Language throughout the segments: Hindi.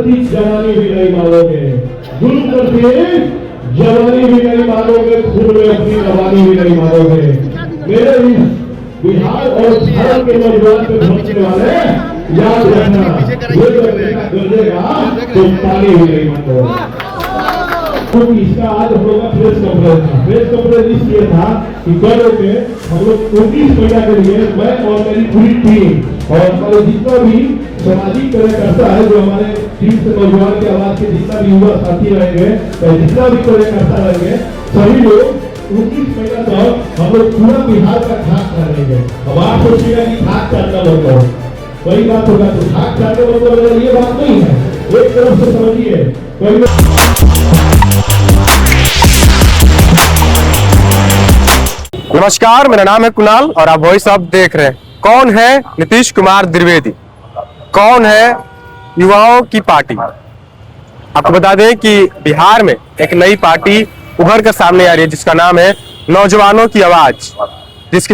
करती जवानी भी नहीं मानोगे, जुल्म करती जवानी भी नहीं मानोगे, खून में अपनी रवानी भी नहीं मानोगे। मेरे इस बिहार और झारखंड के नौजवान पे पहुंचने वाले याद रखना, ये गरजेगा तो पानी भी नहीं मानोगे। तो इसका आज हम लोग का प्रेस कॉन्फ्रेंस था। प्रेस कॉन्फ्रेंस इसलिए था कि कल के हम लोग 19 महीना के लिए मैं और मेरी पूरी टीम और हमारे जितना भी सामाजिक कार्यकर्ता है, जो हमारे टीम से नौजवान की आवाज के जितना भी युवा साथी रहेंगे, जितना भी कार्यकर्ता रहेंगे, सभी लोग 19 महीना तक हम लोग पूरा बिहार का खाक करेंगे। अब आप सोचिएगा कि खाक करना मतलब वही बात होगा, तो खाक करने मतलब ये बात नहीं है। एक तरफ से समझिए, नमस्कार, मेरा नाम है कुणाल और आप वॉइस ऑफ देख रहे हैं। कौन है नीतीश कुमार द्विवेदी? कौन है युवाओं की पार्टी? आपको बता दें कि बिहार में एक नई पार्टी उभर कर सामने आ रही है, जिसका नाम है नौजवानों की आवाज, जिसके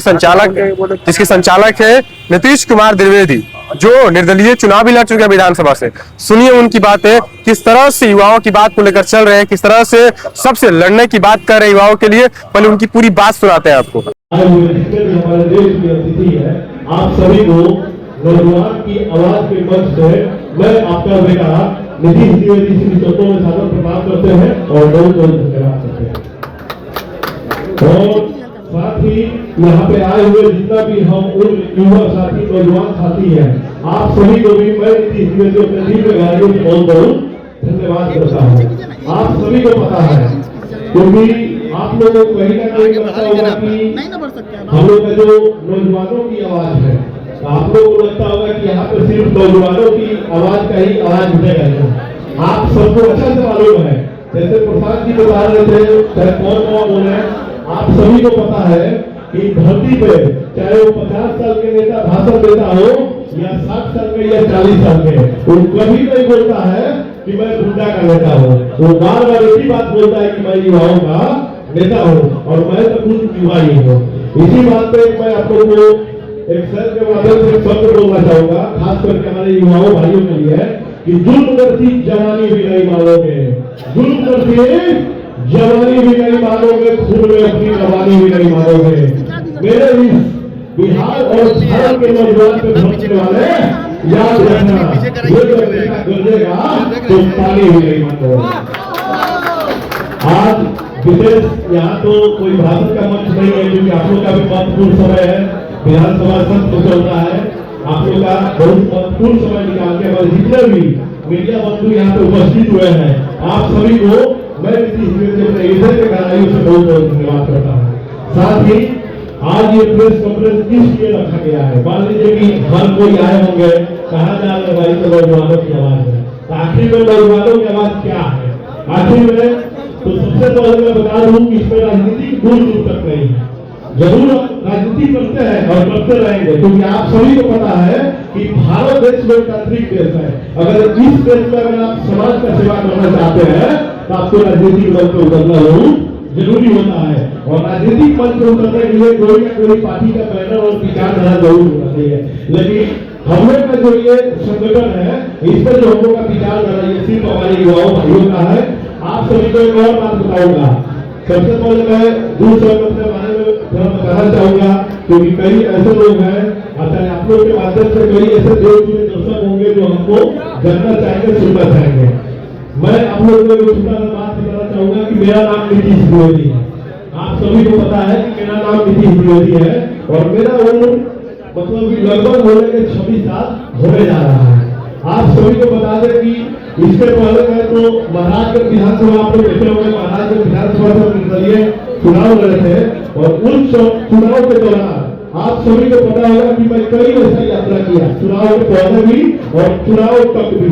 संचालक है नीतीश कुमार द्विवेदी, जो निर्दलीय चुनाव भी लड़ चुके हैं विधानसभा से। सुनिए उनकी बातें, किस तरह से युवाओं की बात को लेकर चल रहे हैं, किस तरह से सबसे लड़ने की बात कर रहे हैं युवाओं के लिए। पहले उनकी पूरी बात सुनाते हैं आपको। हमारे देश की अतिथि है, आप सभी को नौजवान की आवाज के मंच से मैं आपका बेटा नीतीश द्विवेदी श्री चौथों में सादर प्रणाम करते हैं और बहुत बहुत धन्यवाद करते हैं। और साथ ही यहाँ पे आए हुए जितना भी हम उन युवा साथी नौजवान साथी हैं, आप सभी को भी मैं नीतीश द्विवेदी अपने दिल में गाड़ियों से बहुत बहुत धन्यवाद करता हूँ। आप सभी को पता है, क्योंकि आप लोगों को कहीं ना कहीं लगता होगा कि हम लोग का जो नौजवानों की आवाज है, तो आप लोगों को लगता होगा कि यहाँ पर सिर्फ नौजवानों की आवाज का ही आवाज उठेगा। आप सबको अच्छा से मालूम है, जैसे प्रसाद जी बता रहे थे, चाहे कौन बोले, आप सभी को पता है कि धरती पे चाहे वो 50 साल के नेता भाषण देता हो या 60 साल के या 40 साल के, वो कभी नहीं बोलता है कि मैं गुंडा का नेता हूँ। वो बार बार एक ही बात बोलता है कि मैं युवाओं का नेता हूँ और मैं तो खुद युवा ही हूँ। इसी बात पे मैं आप लोगों को एक शहर के माध्यम से शब्द बोलना चाहूंगा, खास करके हमारे युवाओं भाइयों के लिए, कि जुल्म करती जवानी भी नहीं मानोगे, जुल्म करती जवानी भी नहीं मानोगे, खून में अपनी रवानी भी नहीं मानोगे। मेरे इस बिहार और झारखंड के नौजवान पे पहुंचने वाले याद रखना, ये गरजेगा तो पानी भी नहीं मानोगे। आज विशेष यहाँ तो कोई भाषण का मंच नहीं है, क्योंकि आप लोग का भी महत्वपूर्ण समय है, विधानसभा सत्र चल रहा है। आप लोग का बहुत महत्वपूर्ण समय निकाल के हमारे जितने भी मीडिया बंधु यहाँ पे उपस्थित हुए हैं, आप सभी को मैं नीतीश द्विवेदी अपने इधर के कार्यालयों से बहुत बहुत धन्यवाद करता हूँ। साथ ही आज ये प्रेस कॉन्फ्रेंस किस लिए रखा गया है? मान लीजिए कि हर कोई आए होंगे, कहा जा रहा है तो नौजवानों की आवाज है, तो आखिर में नौजवानों की आवाज क्या है? आखिर में तो सबसे पहले मैं बता दूं कि इसमें राजनीति दूर दूर तक नहीं है। जरूर राजनीति करते हैं और करते रहेंगे, क्योंकि आप सभी को पता है कि भारत देश लोकतांत्रिक देश है। अगर इस देश में अगर आप समाज का सेवा करना चाहते हैं तो आपको राजनीतिक मंच पर उतरना जरूरी होता है। और राजनीतिक मंच पर उतरने के लिए कोई ना कोई पार्टी का बैनर और विचारधारा जरूर होना चाहिए। लेकिन हम लोग का जो ये संगठन है, इस पर जो हम लोग का विचारधारा ये सिर्फ हमारे युवाओं भाइयों का है। आप सभी को एक और बात बताऊंगा। सबसे पहले मैं दूसरे के बारे में थोड़ा बताना चाहूंगा, क्योंकि कई ऐसे लोग हैं, अच्छा आप लोग के माध्यम से कई ऐसे दर्शक होंगे जो हमको जानना चाहेंगे, सुनना चाहेंगे। मैं आप लोगों को एक छोटा सा बात बताना चाहूंगा कि मेरा नाम नीतीश द्विवेदी है। आप सभी को पता है कि मेरा नाम नीतीश द्विवेदी है और मेरा उम्र मतलब लगभग होने के 26 साल होने जा रहा है। आप सभी को बता दें कि इसके पहले मैं तो महाराजगंज विधानसभा, आप लोग देखे होंगे, महाराजगंज विधानसभा से निर्दलीय चुनाव लड़े थे और उन चुनाव के दौरान आप सभी को पता होगा कि मैं कई ऐसा यात्रा किया, चुनाव के पहले भी और चुनाव तक भी।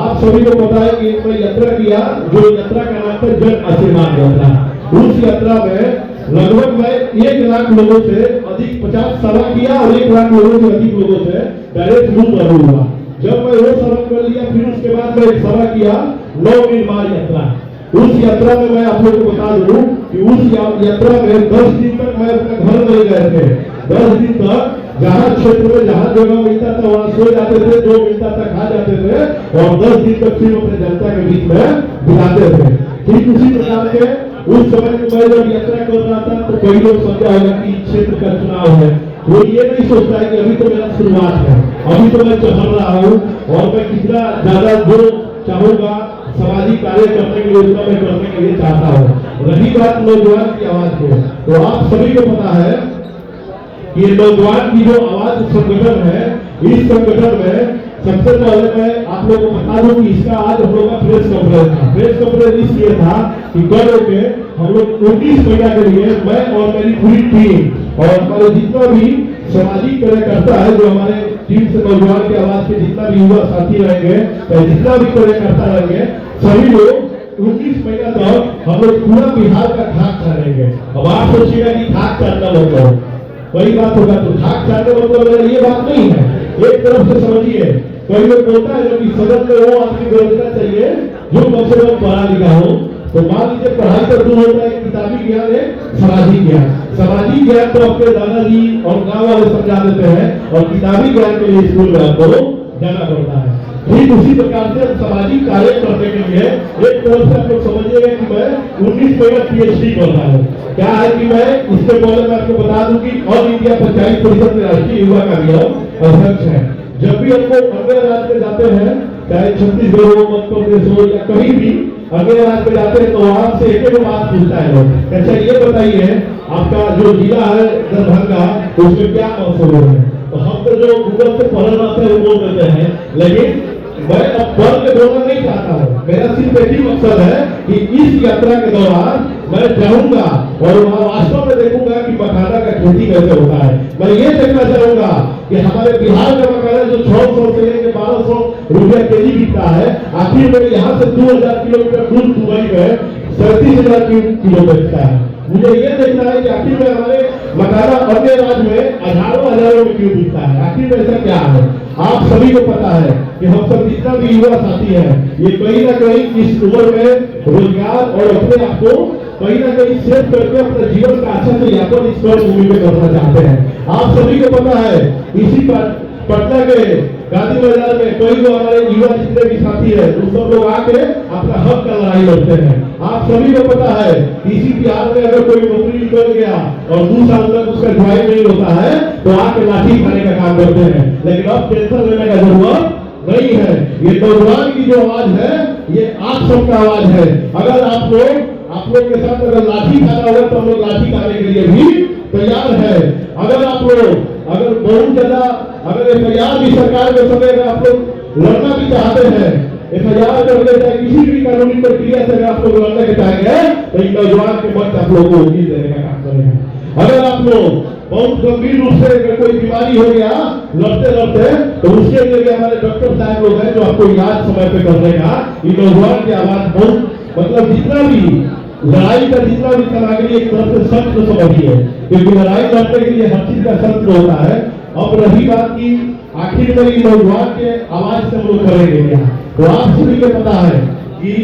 आप सभी को पता है कि मैं यात्रा किया, जो यात्रा का नाम था जन आशीर्वाद यात्रा। उस यात्रा में लगभग मैं 1 लाख लोगों से अधिक 50 सभा किया और 1 लाख लोगों से अधिक लोगों से डायरेक्ट रूबरू हुआ। जब मैं वो सभा कर लिया, फिर उसके बाद मैं एक सभा किया 9 निर्माण यात्रा। उस यात्रा में मैं आप लोग को बता दूं कि उस यात्रा में 10 दिन तक मैं अपने घर नहीं गए थे। 10 दिन तक जहाँ क्षेत्र में जहाँ जगह मिलता था वहाँ सो जाते थे, जो मिलता था खा जाते थे और 10 दिन तक फिर अपने जनता के बीच में बिताते थे। ठीक उसी प्रकार के उस समय में मैं जब यात्रा कर रहा था तो कई लोग समझा होगा कि क्षेत्र का चुनाव है, वो ये नहीं सोचता है कि अभी तो मेरा शुरुआत है, अभी तो मैं चल रहा हूँ और मैं कितना ज्यादा जो चाहूंगा सामाजिक कार्य करने के लिए उतना मैं करने के लिए चाहता हूँ। रही बात नौजवान की आवाज को, तो आप सभी को पता है कि नौजवान की जो आवाज संगठन है, इस संगठन में सबसे पहले मैं आप लोगों को बता दूं कि इसका आज हम लोग का प्रेस कॉन्फ्रेंस था। प्रेस कॉन्फ्रेंस इसलिए था कि कल के हम लोग 19 महीना के लिए मैं और मेरी पूरी टीम और हमारे जितना भी सामाजिक कार्यकर्ता है, जो हमारे टीम से नौजवान की आवाज के जितना भी युवा साथी रहेंगे, जितना भी कार्यकर्ता रहेंगे, सभी लोग 19 महीना तक हम लोग पूरा बिहार का खाक छानेंगे। अब आप सोचिएगा कि खाक छानना मतलब वही बात होगा, तो खाक छानने मतलब ये बात नहीं है। एक तरफ से समझिए, कई लोग बोलता है कि सदन में वो आदमी बोलना चाहिए जो कम से कम पढ़ा लिखा हो। तो मान लीजिए पढ़ाई का दूर होता है, किताबी ज्ञान है, सामाजिक ज्ञान। सामाजिक ज्ञान तो अपने दादाजी और गांव वाले समझा देते हैं और किताबी ज्ञान के लिए स्कूल में आपको जाना पड़ता है। ठीक उसी प्रकार से सामाजिक कार्य करने के लिए एक तरफ से आप लोग समझिएगा कि मैं 19 महीना PhD कर रहा हूँ। क्या है कि मैं इसके पहले मैं आपको बता दूं कि ऑल इंडिया पंचायत परिषद में राष्ट्रीय युवा कार्यक्रम अध्यक्ष है। जब भी हमको अन्य राज्य में जाते हैं, चाहे छत्तीसगढ़ हो, मध्य प्रदेश हो या कहीं भी अन्य राज्य में जाते हैं, तो वहां से एक बात पूछता है लोग, अच्छा ये बताइए आपका जो जिला है दरभंगा, उसमें क्या मशहूर है? तो हम तो जो गूगल से पढ़ रहे हैं वो बोल देते हैं, लेकिन मैं अब पढ़ के बोलना नहीं चाहता हूँ। मेरा सिर्फ एक ही मकसद है कि इस यात्रा के दौरान मैं जाऊंगा और वहाँ वास्तव में देखूंगा कि मखाना का खेती कैसे होता है। मैं ये देखना चाहूंगा कि हमारे बिहार का मखाना जो 600 से लेकर 1200 रुपया केजी बिकता है, आखिर में यहाँ से 2000 किलोमीटर दूर दुबई में 37,000 किलो बेचता है। मुझे ये देखना है कि आखिर में हमारे मखाना अन्य राज्य में हजारों में क्यों बिकता है, आखिर में ऐसा क्या है? आप सभी को पता है कि हम सब जितना भी युवा साथी है, ये कहीं ना कहीं इस उम्र में रोजगार और अपने आप को कहीं ना कहीं सेव करके अपने जीवन का अच्छा से यापन इस भूमि में करना चाहते हैं। आप सभी को पता है इसी पटना के गांधी बाजार में कोई भी हमारे युवा जितने भी साथी है, उन सब लोग आके अपना हक का लड़ाई लड़ते हैं। आप सभी को पता है इसी बिहार में अगर कोई नौकरी निकल गया और 2 साल तक उसका ज्वाइन नहीं होता है तो आके लाठी खाने का काम करते हैं। लेकिन अब टेंशन लेने का जरूरत नहीं है। ये नौजवान की जो आवाज है, ये आप सबका आवाज है। अगर आप लोग के साथ अगर लाठी खाना होगा तो हम लोग लाठी खाने के लिए भी तैयार है। अगर आप लोग बहुत ज्यादा FIR भी सरकार के समय में आप लोग लड़ना भी चाहते हैं, FIR करके चाहे किसी भी कानूनी प्रक्रिया से अगर आप लोग लड़ने के चाहेंगे तो इन नौजवान के मंच आप लोग को उम्मीद देने का काम करेंगे। अगर आप लोग बहुत गंभीर रूप से अगर कोई बीमारी हो गया लड़ते लड़ते, तो उसके लिए हमारे डॉक्टर साहब लोग हैं जो आपको इलाज समय पे कर देगा। इन नौजवान की आवाज बहुत मतलब जितना भी लड़ाई का जितना भी सामग्री एक तरफ से शब्द समझिए, क्योंकि लड़ाई लड़ने के लिए हर चीज का शब्द होता है। अब रही बात की आखिर में इन नौजवान के आवाज से हम लोग करेंगे क्या, तो आप सभी को पता है कि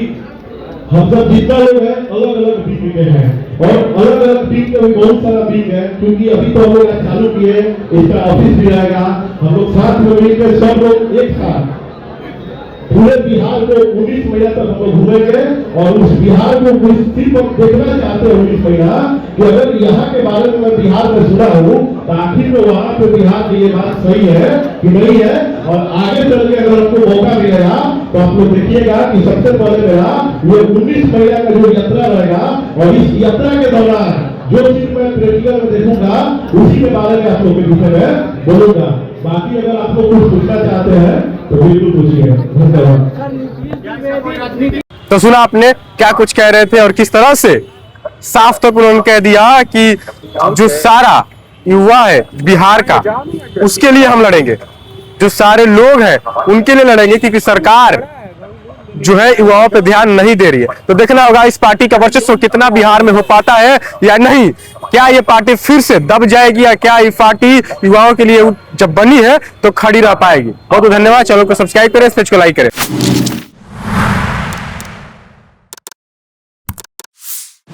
हम सब जितना लोग हैं अलग अलग टीम में हैं और अलग अलग टीम में भी बहुत सारा टीम है। क्योंकि अभी तो हम लोग चालू किए, इसका ऑफिस भी आएगा, हम लोग साथ में मिलकर सब लोग एक साथ पूरे बिहार को 19 महीना तक हम लोग घूमेंगे और उस बिहार को सिर्फ हम देखना चाहते हैं 19 महीना कि अगर यहाँ के बारे में मैं बिहार में सुना हूँ तो आखिर में वहाँ पे बिहार की ये बात सही है कि नहीं है। और आगे चल के अगर हमको मौका मिलेगा तो आप लोग देखिएगा कि सबसे पहले मेरा ये 19 महीना का जो यात्रा रहेगा और इस यात्रा के दौरान जो चीज मैं प्रैक्टिकल में देखूंगा उसी के बारे में आप लोग के विषय में बोलूंगा। बाकी अगर आप लोग कुछ पूछना चाहते हैं तो बिल्कुल पूछिए। धन्यवाद। तो सुना आपने क्या कुछ कह रहे थे और किस तरह से साफ तौर पर उन्होंने कह दिया कि जो सारा युवा है बिहार का उसके लिए हम लड़ेंगे, जो सारे लोग हैं उनके लिए लड़ेंगे, क्योंकि सरकार जो है युवाओं पे ध्यान नहीं दे रही है। तो देखना होगा इस पार्टी का वर्चस्व कितना बिहार में हो पाता है या नहीं। क्या ये पार्टी फिर से दब जाएगी या क्या ये पार्टी युवाओं के लिए जब बनी है तो खड़ी रह पाएगी। बहुत बहुत धन्यवाद। चैनल को सब्सक्राइब करें, इस पेज को लाइक करें।